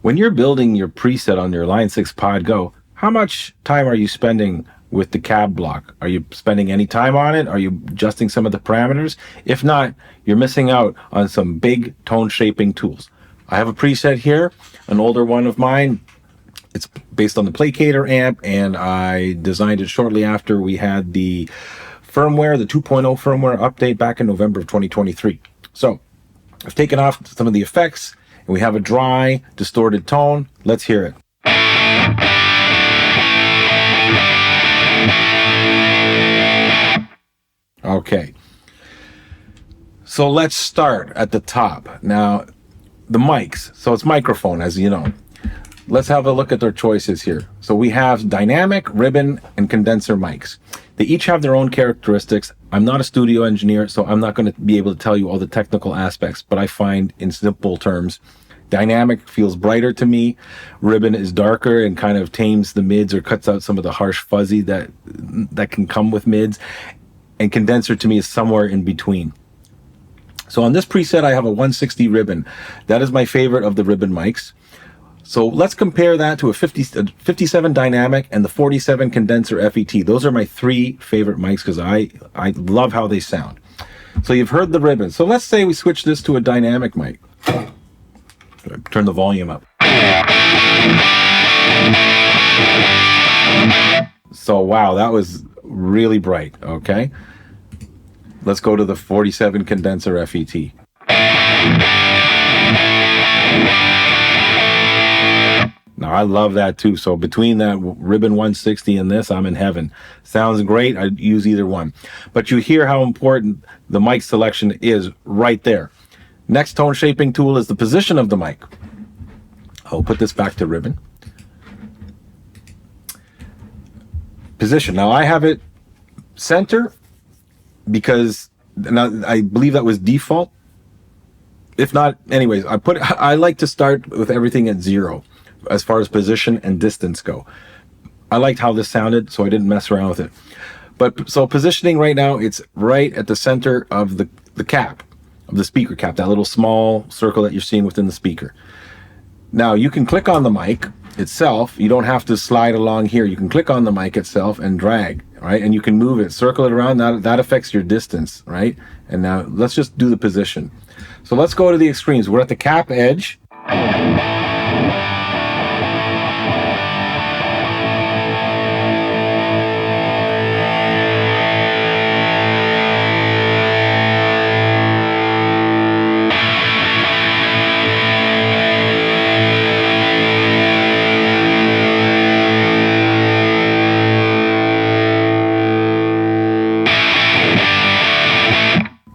When you're building your preset on your Line 6 Pod Go, how much time are you spending with the cab block? Are you spending any time on it? Are you adjusting some of the parameters? If not, you're missing out on some big tone shaping tools. I have a preset here, an older one of mine. It's based on the Placator amp, and I designed it shortly after we had the firmware, the 2.0 firmware update back in November of 2023. So I've taken off some of the effects, and we have a dry, distorted tone. Let's hear it. Okay. So let's start at the top. Now, the mics. So it's microphone, as you know. Let's have a look at their choices here. So we have dynamic, ribbon, and condenser mics. They each have their own characteristics. I'm not a studio engineer, so I'm not going to be able to tell you all the technical aspects, but I find in simple terms, dynamic feels brighter to me. Ribbon is darker and kind of tames the mids or cuts out some of the harsh fuzzy that can come with mids. And condenser to me is somewhere in between. So on this preset, I have a 160 ribbon. That is my favorite of the ribbon mics. So let's compare that to a 57 dynamic and the 47 condenser FET. Those are my three favorite mics because I love how they sound. So you've heard the ribbon. So let's say we switch this to a dynamic mic. Turn the volume up. So wow, that was really bright, okay? Let's go to the 47 condenser FET. Now, I love that too. So between that ribbon 160 and this, I'm in heaven. Sounds great. I'd use either one. But you hear how important the mic selection is right there. Next tone shaping tool is the position of the mic. I'll put this back to ribbon. Position. Now, I have it center because I believe that was default. If not, anyways, I like to start with everything at 0. As far as position and distance go. I liked how this sounded, so I didn't mess around with it. But so positioning right now, it's right at the center of the cap, of the speaker cap, that little small circle that you're seeing within the speaker. Now you can click on the mic itself. You don't have to slide along here. You can click on the mic itself and drag, right? And you can move it, circle it around. That affects your distance, right? And now let's just do the position. So let's go to the extremes. We're at the cap edge.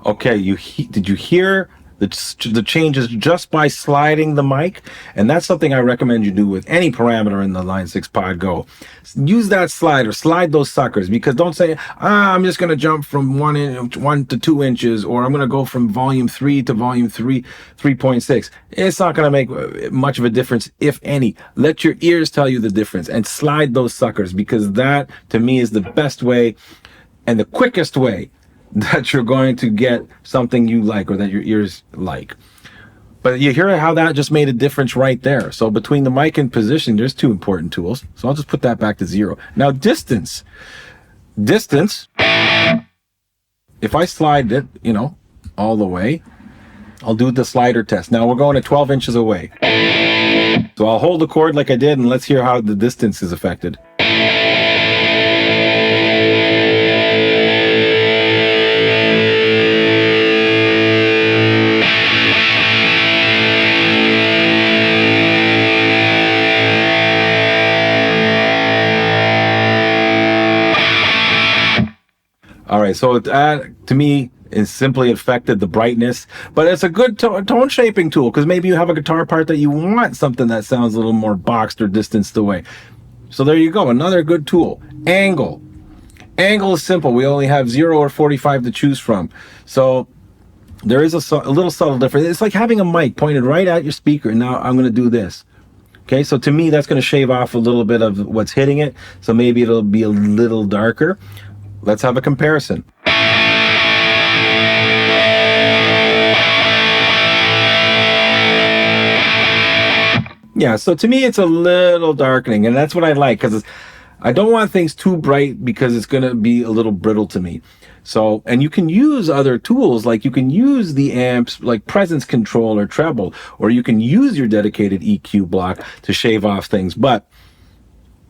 Okay, did you hear the changes just by sliding the mic? And that's something I recommend you do with any parameter in the Line 6 Pod Go. Use that slider, slide those suckers, because don't say, I'm just going to jump from 1 to 2 inches, or I'm going to go from volume 3 to volume 3.6. It's not going to make much of a difference, if any. Let your ears tell you the difference and slide those suckers, because that, to me, is the best way and the quickest way that you're going to get something you like or that your ears like. But you hear how that just made a difference right there. So between the mic and position, there's two important tools. So I'll just put that back to 0. Now distance. Distance, if I slide it, all the way, I'll do the slider test. Now we're going at 12 inches away. So I'll hold the cord like I did, and let's hear how the distance is affected. All right, so that, to me, is simply affected the brightness, but it's a good tone shaping tool, because maybe you have a guitar part that you want something that sounds a little more boxed or distanced away. So there you go, another good tool. Angle. Angle is simple. We only have 0 or 45 to choose from. So there is a little subtle difference. It's like having a mic pointed right at your speaker, and now I'm going to do this. Okay, so to me, that's going to shave off a little bit of what's hitting it, so maybe it'll be a little darker. Let's have a comparison. Yeah, so to me, it's a little darkening, and that's what I like, because I don't want things too bright because it's going to be a little brittle to me. So, and you can use other tools, like you can use the amps, like presence control or treble, or you can use your dedicated EQ block to shave off things. But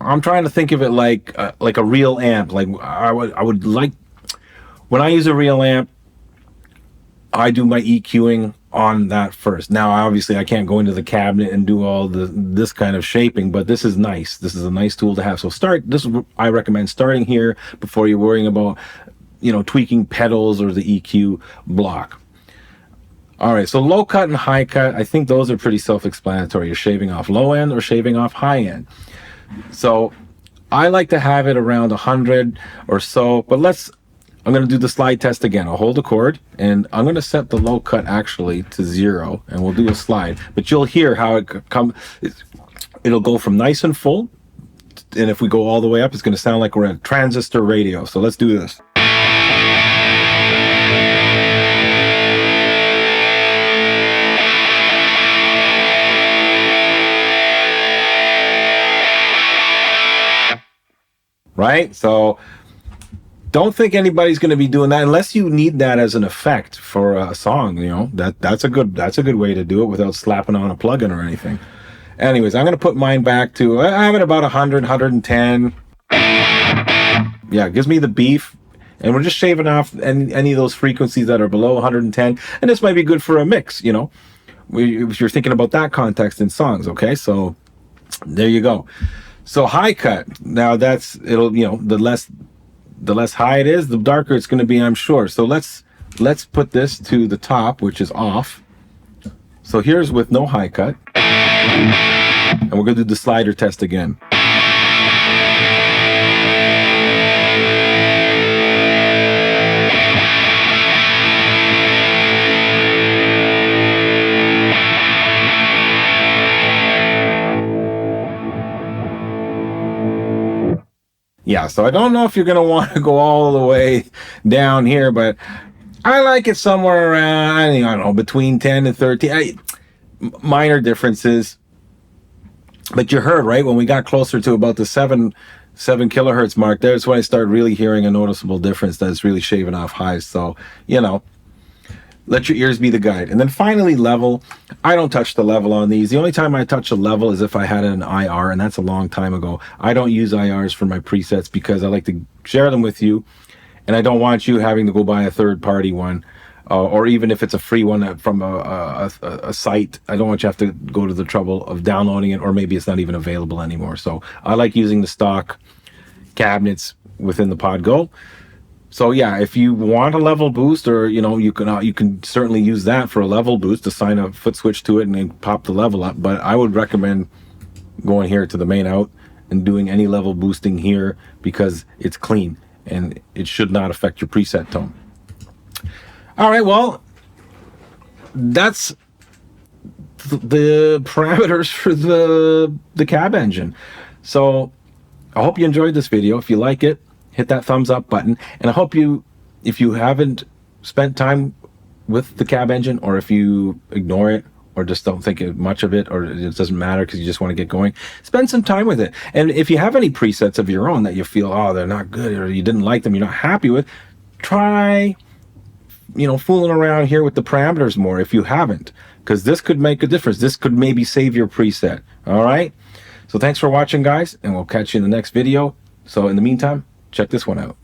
I'm trying to think of it like a real amp. Like I would like, when I use a real amp, I do my EQing on that first. Now, obviously, I can't go into the cabinet and do all this kind of shaping, but this is nice. This is a nice tool to have. So I recommend starting here before you're worrying about, tweaking pedals or the EQ block. All right, so low cut and high cut, I think those are pretty self-explanatory. You're shaving off low end or shaving off high end. So I like to have it around 100 or so, but I'm going to do the slide test again. I'll hold the chord, and I'm going to set the low cut actually to 0, and we'll do a slide. But you'll hear how it'll go from nice and full, and if we go all the way up, it's going to sound like we're at transistor radio. So let's do this. Right? So don't think anybody's going to be doing that unless you need that as an effect for a song. That's a good way to do it without slapping on a plugin or anything. Anyways, I'm going to put mine back to, I have it about 100, 110. Yeah, it gives me the beef. And we're just shaving off any of those frequencies that are below 110. And this might be good for a mix, if you're thinking about that context in songs. Okay, so there you go. So high cut, now the less high it is, the darker it's going to be, I'm sure. So let's put this to the top, which is off. So here's with no high cut. And we're going to do the slider test again. Yeah, so I don't know if you're going to want to go all the way down here, but I like it somewhere around, I don't know, between 10 and 13. Minor differences. But you heard, right, when we got closer to about the 7 kilohertz mark, there's when I started really hearing a noticeable difference that it's really shaving off highs. So, let your ears be the guide. And then finally, level. I don't touch the level on these. The only time I touch a level is if I had an IR, and that's a long time ago. I don't use IRs for my presets because I like to share them with you, and I don't want you having to go buy a third-party one, or even if it's a free one from a site. I don't want you to have to go to the trouble of downloading it, or maybe it's not even available anymore. So I like using the stock cabinets within the Pod Go. So yeah, if you want a level boost, or you can certainly use that for a level boost, assign a foot switch to it and then pop the level up. But I would recommend going here to the main out and doing any level boosting here because it's clean and it should not affect your preset tone. All right, well, that's the parameters for the cab engine. So I hope you enjoyed this video. If you like it, hit that thumbs up button. And I hope if you haven't spent time with the cab engine, or if you ignore it or just don't think much of it, or it doesn't matter because you just want to get going, spend some time with it. And if you have any presets of your own that you feel, they're not good, or you didn't like them, you're not happy with, try, fooling around here with the parameters more if you haven't, because this could make a difference. This could maybe save your preset. All right. So thanks for watching, guys, and we'll catch you in the next video. So in the meantime, check this one out.